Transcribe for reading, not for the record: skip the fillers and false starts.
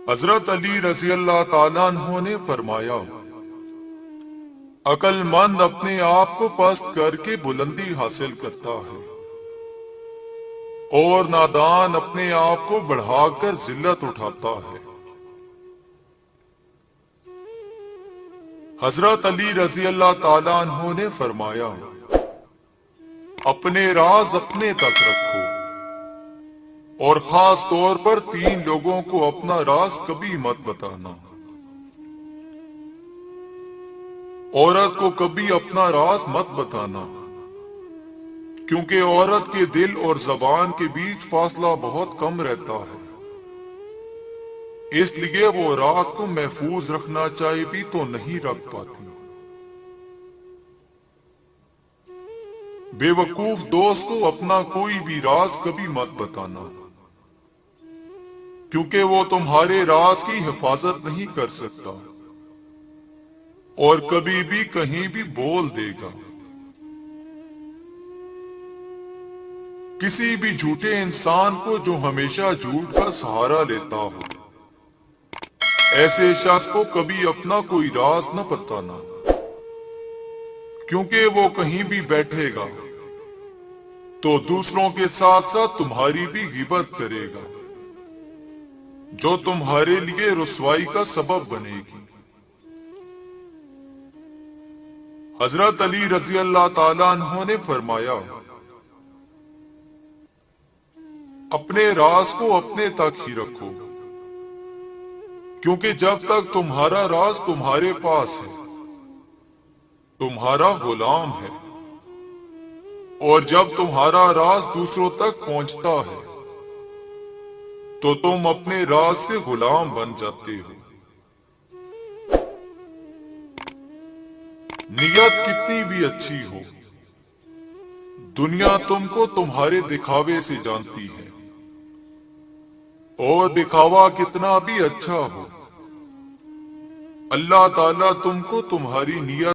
حضرت علی رضی اللہ تعالیٰ عنہ نے فرمایا، عقل مند اپنے آپ کو پست کر کے بلندی حاصل کرتا ہے اور نادان اپنے آپ کو بڑھا کر ذلت اٹھاتا ہے۔ حضرت علی رضی اللہ تعالیٰ عنہ نے فرمایا، اپنے راز اپنے تک رکھو اور خاص طور پر 3 لوگوں کو اپنا راز کبھی مت بتانا۔ عورت کو کبھی اپنا راز مت بتانا، کیونکہ عورت کے دل اور زبان کے بیچ فاصلہ بہت کم رہتا ہے، اس لیے وہ راز کو محفوظ رکھنا چاہے بھی تو نہیں رکھ پاتی۔ بے وقوف دوست کو اپنا کوئی بھی راز کبھی مت بتانا، کیونکہ وہ تمہارے راز کی حفاظت نہیں کر سکتا اور کبھی بھی کہیں بھی بول دے گا۔ کسی بھی جھوٹے انسان کو جو ہمیشہ جھوٹ کا سہارا لیتا ہو، ایسے شخص کو کبھی اپنا کوئی راز نہ بتانا، کیونکہ وہ کہیں بھی بیٹھے گا تو دوسروں کے ساتھ ساتھ تمہاری بھی غیبت کرے گا، جو تمہارے لیے رسوائی کا سبب بنے گی۔ حضرت علی رضی اللہ تعالیٰ عنہ نے فرمایا، اپنے راز کو اپنے تک ہی رکھو، کیونکہ جب تک تمہارا راز تمہارے پاس ہے، تمہارا غلام ہے، اور جب تمہارا راز دوسروں تک پہنچتا ہے تو تم اپنے راز سے غلام بن جاتے ہو۔ نیت کتنی بھی اچھی ہو، دنیا تم کو تمہارے دکھاوے سے جانتی ہے، اور دکھاوا کتنا بھی اچھا ہو، اللہ تعالیٰ تم کو تمہاری نیت